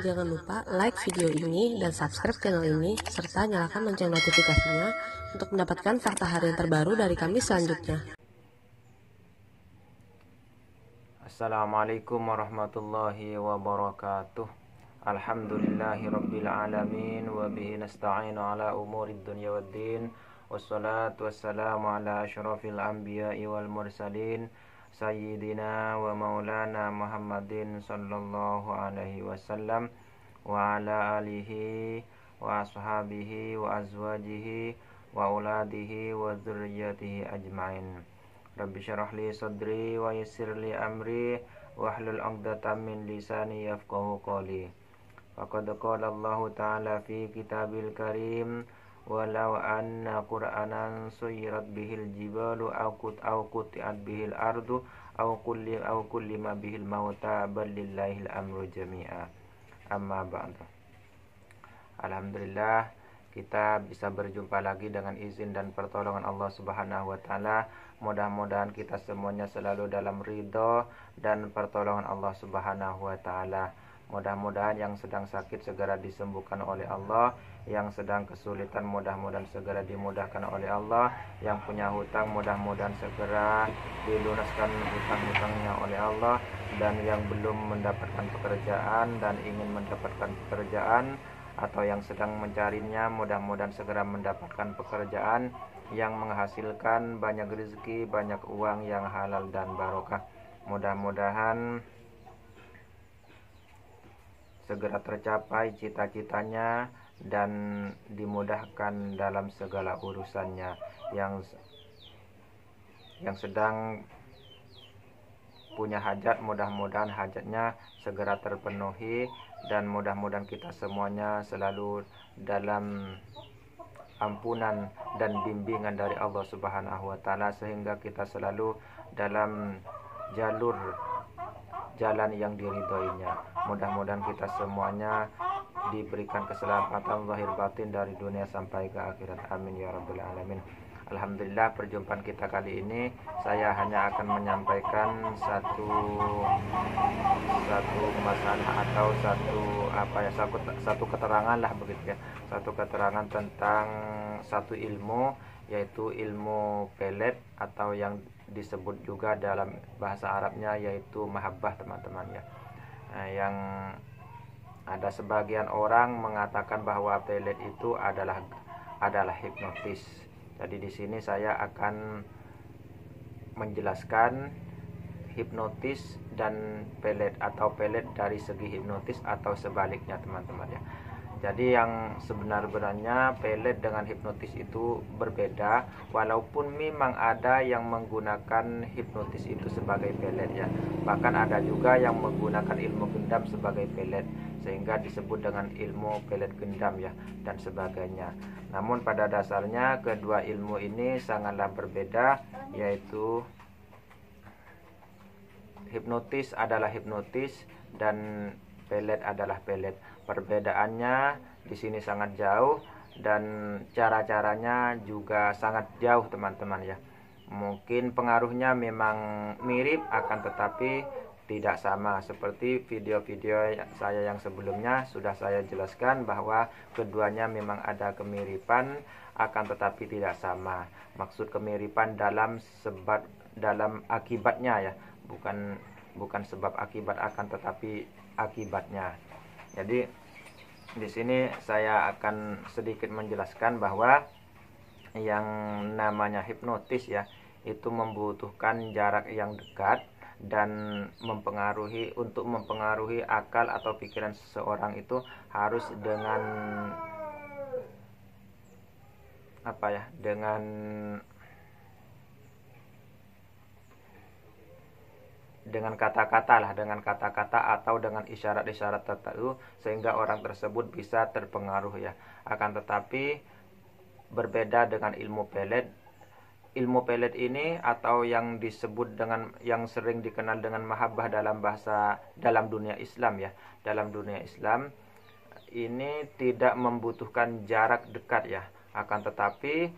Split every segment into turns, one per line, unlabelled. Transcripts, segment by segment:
Jangan lupa like video ini dan subscribe channel ini, serta nyalakan lonceng notifikasinya untuk mendapatkan fakta harian terbaru dari kami selanjutnya.
Assalamualaikum warahmatullahi wabarakatuh. Alhamdulillahi rabbil alamin, wa bihi nasta'inu ala umurid dunya waddin. Wassalatu wassalamu ala asyrafil anbiya'i wal mursalin, sayyidina wa maulana Muhammadin sallallahu alaihi wasallam, wa ala alihi wa ashabihi wa azwajihi wa auladihi wa dzurriyyatihi ajmain. Rabbi syarah li sadri wa yassir li amri wahlul 'uqdatam min lisani yafqahu qawli. Faqad qala Allah ta'ala fi kitabil karim, walau anna qur'anan suyirat bihil jibalu aw quti'at bihil ardu aw kullima bihil mauta bal lillahil amru jami'a. Amma ba'du. Alhamdulillah, kita bisa berjumpa lagi dengan izin dan pertolongan Allah Subhanahu wa taala. Mudah-mudahan kita semuanya selalu dalam ridho dan pertolongan Allah Subhanahu wa taala. Mudah-mudahan yang sedang sakit segera disembuhkan oleh Allah, yang sedang kesulitan mudah-mudahan segera dimudahkan oleh Allah, yang punya hutang mudah-mudahan segera dilunaskan hutang-hutangnya oleh Allah, dan yang belum mendapatkan pekerjaan dan ingin mendapatkan pekerjaan atau yang sedang mencarinya mudah-mudahan segera mendapatkan pekerjaan yang menghasilkan banyak rezeki, banyak uang yang halal dan barokah. Mudah-mudahan segera tercapai cita-citanya dan dimudahkan dalam segala urusannya. Yang sedang punya hajat, mudah-mudahan hajatnya segera terpenuhi, dan mudah-mudahan kita semuanya selalu dalam ampunan dan bimbingan dari Allah Subhanahu wa taala, sehingga kita selalu dalam jalan yang diridhoinya. Mudah-mudahan kita semuanya diberikan keselamatan zahir batin dari dunia sampai ke akhirat. Amin ya rabbal alamin. Alhamdulillah, perjumpaan kita kali ini saya hanya akan menyampaikan satu masalah atau satu keterangan lah begitu ya. Satu keterangan tentang satu ilmu, yaitu ilmu pelet, atau yang disebut juga dalam bahasa Arabnya yaitu mahabbah, teman-teman ya. Yang ada sebagian orang mengatakan bahwa pelet itu adalah hipnotis. Jadi di sini saya akan menjelaskan hipnotis dan pelet, atau pelet dari segi hipnotis atau sebaliknya, teman-teman ya. Jadi yang sebenarnya pelet dengan hipnotis itu berbeda, walaupun memang ada yang menggunakan hipnotis itu sebagai pelet ya. Bahkan ada juga yang menggunakan ilmu gendam sebagai pelet, sehingga disebut dengan ilmu pelet gendam ya, dan sebagainya. Namun pada dasarnya kedua ilmu ini sangatlah berbeda, yaitu hipnotis adalah hipnotis dan pelet adalah pelet. Perbedaannya di sini sangat jauh, dan cara-caranya juga sangat jauh, teman-teman ya. Mungkin pengaruhnya memang mirip, akan tetapi tidak sama. Seperti video-video saya yang sebelumnya sudah saya jelaskan bahwa keduanya memang ada kemiripan, akan tetapi tidak sama. Maksud kemiripan dalam akibatnya ya, bukan sebab akibat, akan tetapi akibatnya. Jadi di sini saya akan sedikit menjelaskan bahwa yang namanya hipnotis ya, itu membutuhkan jarak yang dekat dan untuk mempengaruhi akal atau pikiran seseorang itu harus dengan dengan kata-kata atau dengan isyarat-isyarat tertentu, sehingga orang tersebut bisa terpengaruh ya. Akan tetapi berbeda dengan ilmu pelet. Ilmu pelet ini, atau yang disebut dengan, yang sering dikenal dengan mahabbah dalam dunia Islam ya. Dalam dunia Islam ini tidak membutuhkan jarak dekat ya. Akan tetapi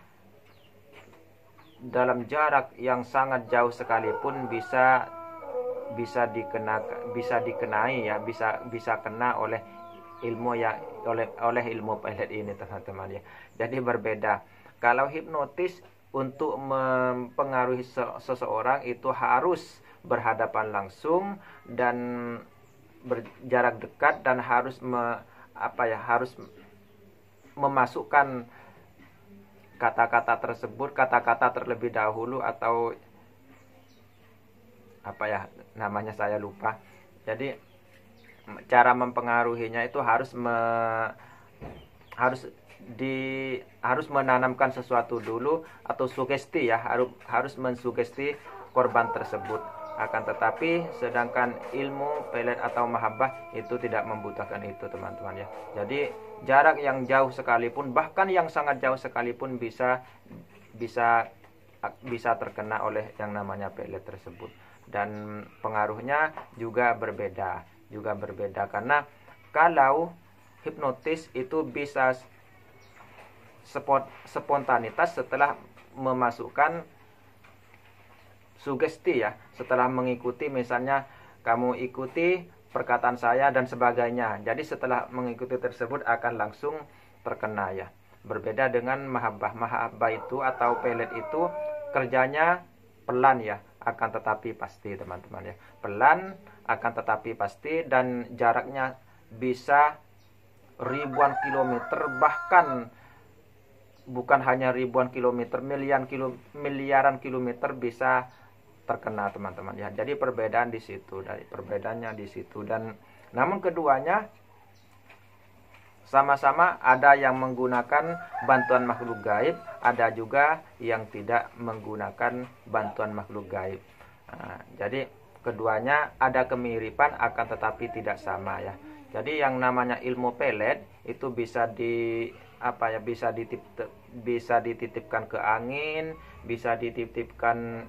dalam jarak yang sangat jauh sekalipun bisa dikenai ya, bisa kena oleh ilmu yang oleh ilmu pelet ini teman-teman ya. Jadi berbeda. Kalau hipnotis untuk mempengaruhi seseorang itu harus berhadapan langsung dan berjarak dekat dan harus harus memasukkan kata-kata tersebut, kata-kata terlebih dahulu, atau namanya saya lupa. Jadi cara mempengaruhinya itu harus menanamkan sesuatu dulu, atau sugesti ya, harus mensugesti korban tersebut. Akan tetapi sedangkan ilmu pelet atau mahabbah itu tidak membutuhkan itu teman-teman ya. Jadi jarak yang jauh sekalipun, bahkan yang sangat jauh sekalipun bisa terkena oleh yang namanya pelet tersebut. Dan pengaruhnya juga berbeda karena kalau hipnotis itu bisa spontanitas setelah memasukkan sugesti ya, setelah mengikuti, misalnya kamu ikuti perkataan saya dan sebagainya. Jadi setelah mengikuti tersebut akan langsung terkena ya. Berbeda dengan mahabbah itu atau pelet itu kerjanya pelan ya, akan tetapi pasti teman-teman ya. Pelan akan tetapi pasti, dan jaraknya bisa ribuan kilometer, bahkan bukan hanya ribuan kilometer, miliaran kilometer bisa terkena teman-teman ya. Jadi perbedaannya di situ. Dan namun keduanya sama-sama, ada yang menggunakan bantuan makhluk gaib, ada juga yang tidak menggunakan bantuan makhluk gaib. Jadi keduanya ada kemiripan akan tetapi tidak sama ya. Jadi yang namanya ilmu pelet itu bisa dititipkan ke angin, bisa dititipkan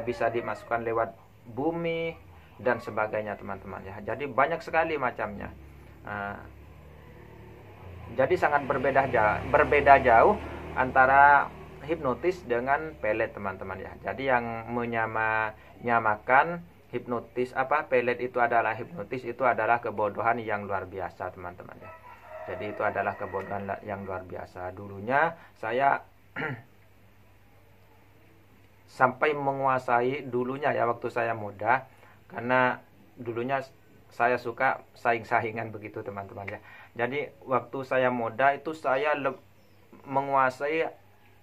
bisa dimasukkan lewat bumi dan sebagainya teman-teman ya. Jadi banyak sekali macamnya. Jadi sangat berbeda jauh antara hipnotis dengan pelet teman-teman ya. Jadi yang menyamakan hipnotis pelet itu adalah hipnotis, itu adalah kebodohan yang luar biasa teman-teman ya. Jadi itu adalah kebodohan yang luar biasa. Dulunya saya sampai menguasai dulunya ya, waktu saya muda, karena dulunya saya suka saing-saingan begitu teman-teman ya. Jadi waktu saya muda itu saya menguasai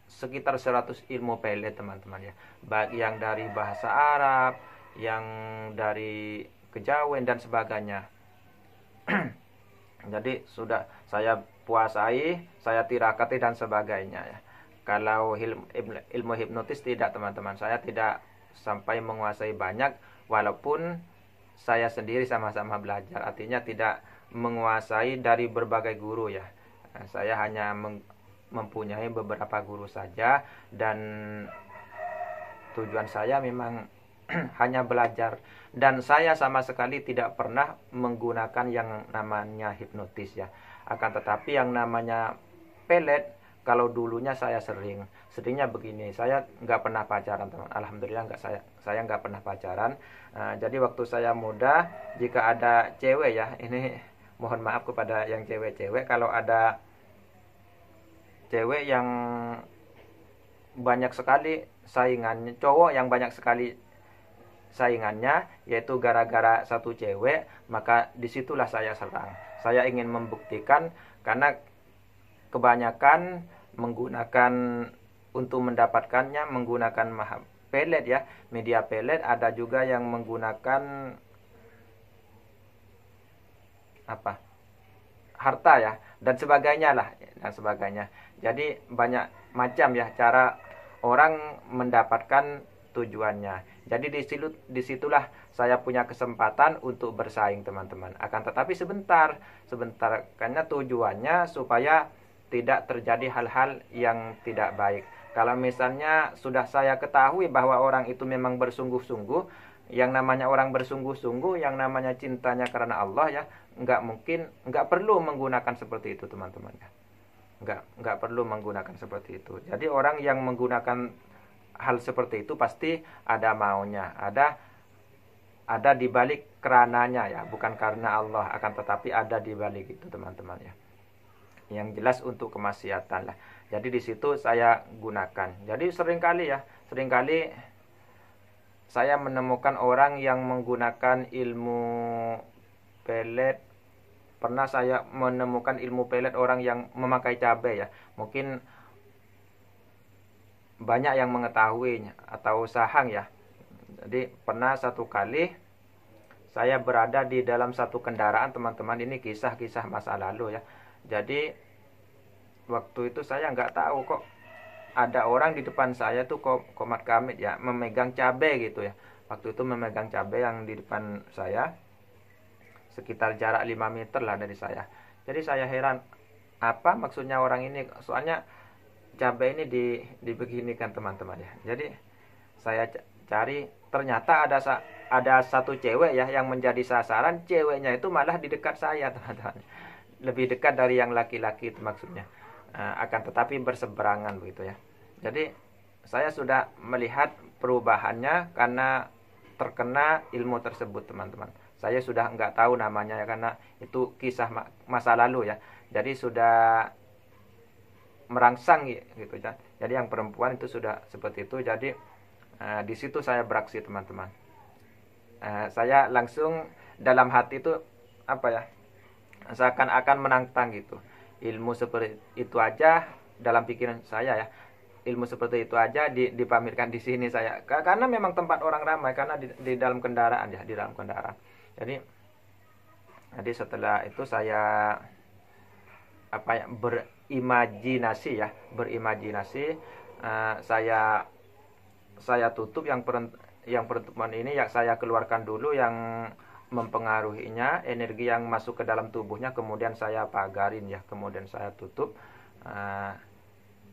sekitar 100 ilmu pelet teman-teman ya. Baik yang dari bahasa Arab, yang dari kejawen dan sebagainya. Jadi sudah saya puasai, saya tirakati dan sebagainya ya. Kalau ilmu hipnotis tidak teman-teman, saya tidak sampai menguasai banyak, walaupun saya sendiri sama-sama belajar, artinya tidak menguasai dari berbagai guru ya. Saya hanya mempunyai beberapa guru saja, dan tujuan saya memang hanya belajar, dan saya sama sekali tidak pernah menggunakan yang namanya hipnotis ya. Akan tetapi yang namanya pelet, kalau dulunya saya seringnya begini, saya nggak pernah pacaran teman. Alhamdulillah saya nggak pernah pacaran. Jadi waktu saya muda, jika ada cewek ya, ini mohon maaf kepada yang cewek-cewek, kalau ada cewek yang banyak sekali saingannya, cowok yang banyak sekali saingannya, yaitu gara-gara satu cewek, maka disitulah saya serang. Saya ingin membuktikan, karena kebanyakan menggunakan untuk mendapatkannya menggunakan pelet ya, media pelet. Ada juga yang menggunakan harta ya, dan sebagainya lah, dan sebagainya. Jadi banyak macam ya cara orang mendapatkan tujuannya. Jadi disitulah saya punya kesempatan untuk bersaing teman-teman. Akan tetapi sebentar, karena tujuannya supaya tidak terjadi hal-hal yang tidak baik. Kalau misalnya sudah saya ketahui bahwa orang itu memang bersungguh-sungguh, yang namanya orang bersungguh-sungguh, yang namanya cintanya karena Allah ya, nggak perlu menggunakan seperti itu teman-teman ya. Nggak perlu menggunakan seperti itu. Jadi orang yang menggunakan hal seperti itu pasti ada maunya, ada ada di balik kerananya ya, bukan karena Allah, akan tetapi ada di balik itu teman-teman ya. Yang jelas untuk kemaksiatan lah. Jadi di situ saya gunakan. Jadi seringkali saya menemukan orang yang menggunakan ilmu pelet. Pernah saya menemukan ilmu pelet orang yang memakai cabai ya. Mungkin banyak yang mengetahuinya atau sahang ya. Jadi pernah satu kali saya berada di dalam satu kendaraan teman-teman, ini kisah-kisah masa lalu ya. Jadi waktu itu saya nggak tahu kok ada orang di depan saya tuh komat kamit ya, memegang cabai gitu ya. Waktu itu memegang cabai yang di depan saya, sekitar jarak 5 meter lah dari saya. Jadi saya heran, apa maksudnya orang ini? Soalnya cabai ini dibeginikan teman-teman ya. Jadi saya cari, ternyata ada satu cewek ya yang menjadi sasaran. Ceweknya itu malah di dekat saya teman-teman, lebih dekat dari yang laki-laki itu maksudnya. Akan tetapi berseberangan begitu ya. Jadi saya sudah melihat perubahannya karena terkena ilmu tersebut teman-teman. Saya sudah nggak tahu namanya ya, karena itu kisah masa lalu ya. Jadi sudah merangsang gitu ya. Jadi yang perempuan itu sudah seperti itu. Jadi di situ saya beraksi teman-teman. Saya langsung dalam hati itu apa ya, seakan-akan menantang gitu. Ilmu seperti itu aja dalam pikiran saya ya, ilmu seperti itu aja dipamerkan di sini saya, karena memang tempat orang ramai, karena di dalam kendaraan ya, di dalam kendaraan. Jadi setelah itu saya apa ya, berimajinasi, saya tutup yang pertemuan ini, yang saya keluarkan dulu yang mempengaruhinya, energi yang masuk ke dalam tubuhnya, kemudian saya pagarin ya, kemudian saya tutup.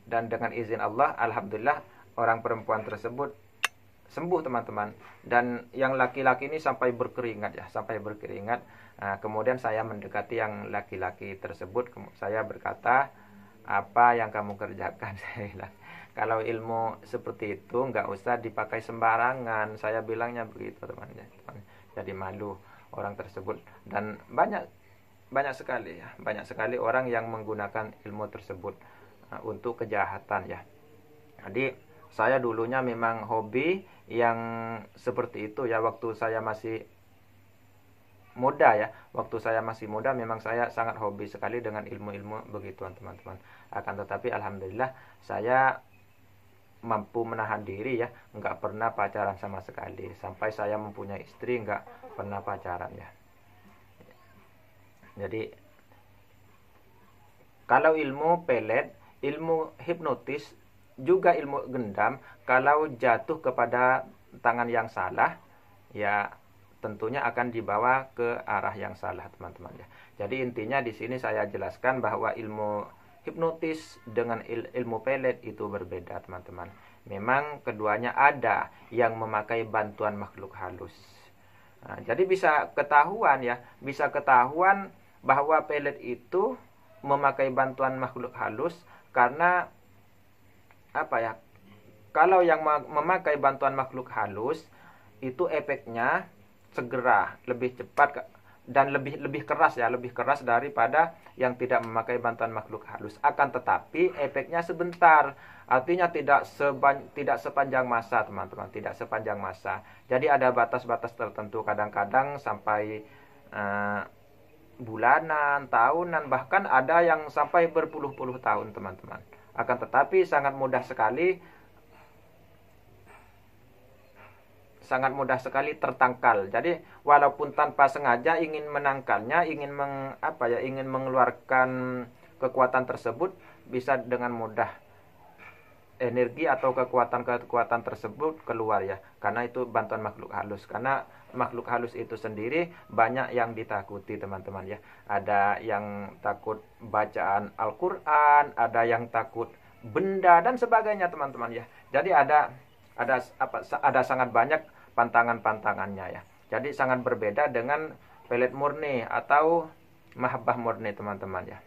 Dan dengan izin Allah, alhamdulillah orang perempuan tersebut sembuh teman-teman. Dan yang laki-laki ini sampai berkeringat ya, kemudian saya mendekati yang laki-laki tersebut, saya berkata, apa yang kamu kerjakan? Saya bilang, kalau ilmu seperti itu nggak usah dipakai sembarangan, saya bilangnya begitu teman-teman. Jadi malu orang tersebut. Dan banyak sekali orang yang menggunakan ilmu tersebut untuk kejahatan ya. Jadi saya dulunya memang hobi yang seperti itu ya, waktu saya masih muda ya. Waktu saya masih muda memang saya sangat hobi sekali dengan ilmu-ilmu begituan teman-teman. Akan tetapi alhamdulillah saya mampu menahan diri ya, nggak pernah pacaran sama sekali. Sampai saya mempunyai istri nggak pernah pacaran ya. Jadi kalau ilmu pelet, ilmu hipnotis, juga ilmu gendam, kalau jatuh kepada tangan yang salah ya tentunya akan dibawa ke arah yang salah teman-teman ya. Jadi intinya di sini saya jelaskan bahwa ilmu hipnotis dengan ilmu pelet itu berbeda teman-teman. Memang keduanya ada yang memakai bantuan makhluk halus. Jadi bisa ketahuan bahwa pelet itu memakai bantuan makhluk halus karena apa ya? Kalau yang memakai bantuan makhluk halus itu efeknya segera, lebih cepat dan lebih keras ya, lebih keras daripada yang tidak memakai bantuan makhluk halus. Akan tetapi efeknya sebentar, artinya tidak sepanjang masa teman-teman, tidak sepanjang masa. Jadi ada batas-batas tertentu, kadang-kadang sampai bulanan, tahunan, bahkan ada yang sampai berpuluh-puluh tahun teman-teman. Akan tetapi sangat mudah sekali tertangkal. Jadi walaupun tanpa sengaja ingin menangkalnya, ingin mengeluarkan kekuatan tersebut, bisa dengan mudah energi atau kekuatan tersebut keluar ya. Karena itu bantuan makhluk halus. Karena makhluk halus itu sendiri banyak yang ditakuti teman-teman ya. Ada yang takut bacaan Al-Qur'an, ada yang takut benda dan sebagainya teman-teman ya. Jadi ada sangat banyak pantangannya ya. Jadi sangat berbeda dengan pelet murni atau mahabbah murni teman-teman ya.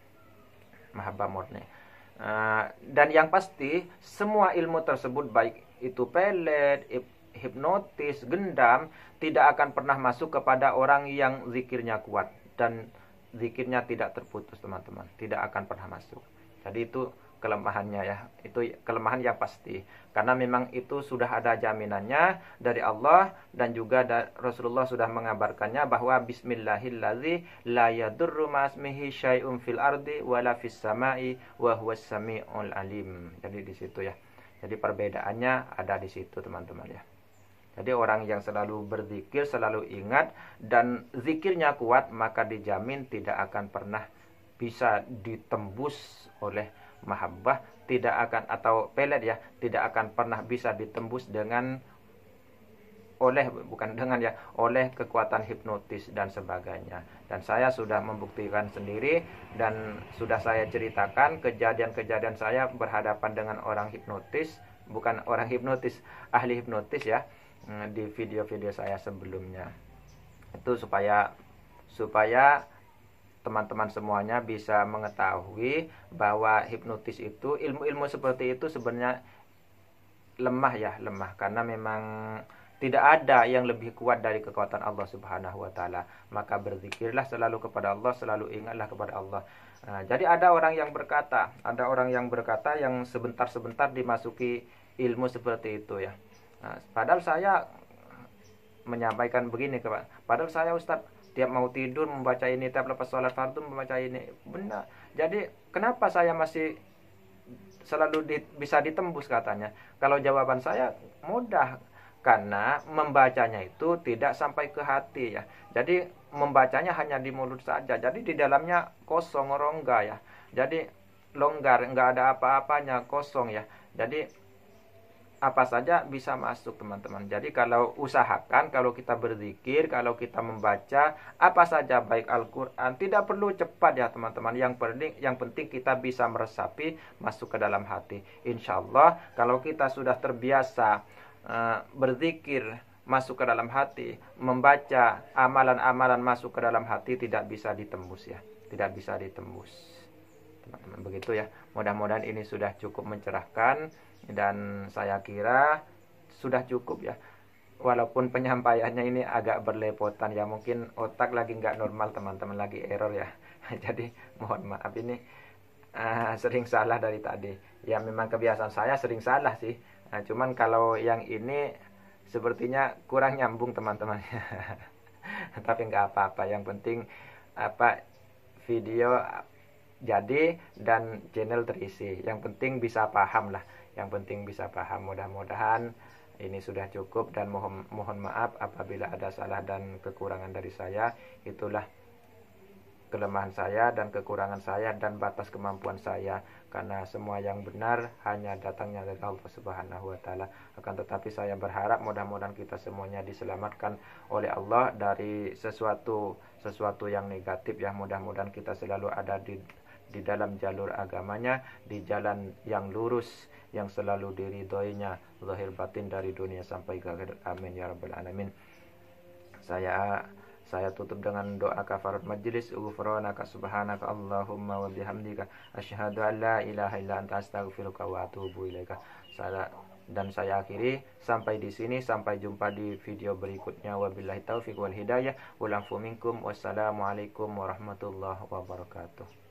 Mahabbah murni. Dan yang pasti semua ilmu tersebut, baik itu pelet, hipnotis, gendam, tidak akan pernah masuk kepada orang yang zikirnya kuat dan zikirnya tidak terputus, teman-teman. Tidak akan pernah masuk. Jadi itu kelemahannya ya. Itu kelemahan yang pasti. Karena memang itu sudah ada jaminannya dari Allah, dan juga Rasulullah sudah mengabarkannya bahwa bismillahilladzi la yadurru ma'asmihi syai'un fil ardi wala fis sama'i wa huwas sami'ul alim. Jadi di situ ya. Jadi perbedaannya ada di situ, teman-teman ya. Jadi orang yang selalu berzikir, selalu ingat, dan zikirnya kuat, maka dijamin tidak akan pernah bisa ditembus oleh mahabbah, tidak akan, atau pelet ya, tidak akan pernah bisa ditembus dengan oleh kekuatan hipnotis dan sebagainya. Dan saya sudah membuktikan sendiri, dan sudah saya ceritakan kejadian-kejadian saya berhadapan dengan orang hipnotis, bukan orang hipnotis, ahli hipnotis ya, di video-video saya sebelumnya. Itu supaya teman-teman semuanya bisa mengetahui bahwa hipnotis itu, ilmu-ilmu seperti itu sebenarnya lemah, karena memang tidak ada yang lebih kuat dari kekuatan Allah Subhanahu wa taala. Maka berzikirlah selalu kepada Allah, selalu ingatlah kepada Allah. Jadi ada orang yang berkata yang sebentar-sebentar dimasuki ilmu seperti itu ya. Padahal saya menyampaikan begini, padahal saya Ustaz tiap mau tidur membaca ini, tiap lepas sholat fardu membaca ini. Benar. Jadi kenapa saya masih selalu bisa ditembus katanya? Kalau jawaban saya mudah, karena membacanya itu tidak sampai ke hati ya. Jadi membacanya hanya di mulut saja. Jadi di dalamnya kosong, rongga ya. Jadi longgar, enggak ada apa-apanya, kosong ya. Jadi apa saja bisa masuk, teman-teman. Jadi kalau usahakan, kalau kita berzikir, kalau kita membaca apa saja, baik Al-Quran, tidak perlu cepat ya teman-teman. Yang penting kita bisa meresapi, masuk ke dalam hati. Insya Allah kalau kita sudah terbiasa berzikir masuk ke dalam hati, membaca amalan-amalan masuk ke dalam hati, tidak bisa ditembus ya, tidak bisa ditembus, teman-teman. Begitu ya. Mudah-mudahan ini sudah cukup mencerahkan, dan saya kira sudah cukup ya. Walaupun penyampaiannya ini agak berlepotan ya, mungkin otak lagi nggak normal teman-teman, lagi error ya. Jadi mohon maaf, ini sering salah dari tadi ya. Memang kebiasaan saya sering salah sih. Cuman kalau yang ini sepertinya kurang nyambung, teman-teman. Tapi nggak apa-apa, yang penting video jadi dan channel terisi. Yang penting bisa paham lah, yang penting bisa paham. Mudah-mudahan ini sudah cukup, dan mohon maaf apabila ada salah dan kekurangan dari saya. Itulah kelemahan saya dan kekurangan saya dan batas kemampuan saya, karena semua yang benar hanya datangnya dari Allah Subhanahu wa taala. Akan tetapi saya berharap mudah-mudahan kita semuanya diselamatkan oleh Allah dari sesuatu yang negatif ya. Mudah-mudahan kita selalu ada di dalam jalur agamanya, di jalan yang lurus, yang selalu diridhoinya zahir batin dari dunia sampai ke akhir. Amin ya rabbal alamin. Saya tutup dengan doa kafarat majlis. Ghufranaka subhanaka Allahumma wa bihamdika asyhadu an la ilaha illa anta astaghfiruka wa atubu ilaika. Dan saya akhiri sampai di sini. Sampai jumpa di video berikutnya. Wabillahi taufiq wal hidayah. Wal afu minkum. Wassalamualaikum warahmatullahi wabarakatuh.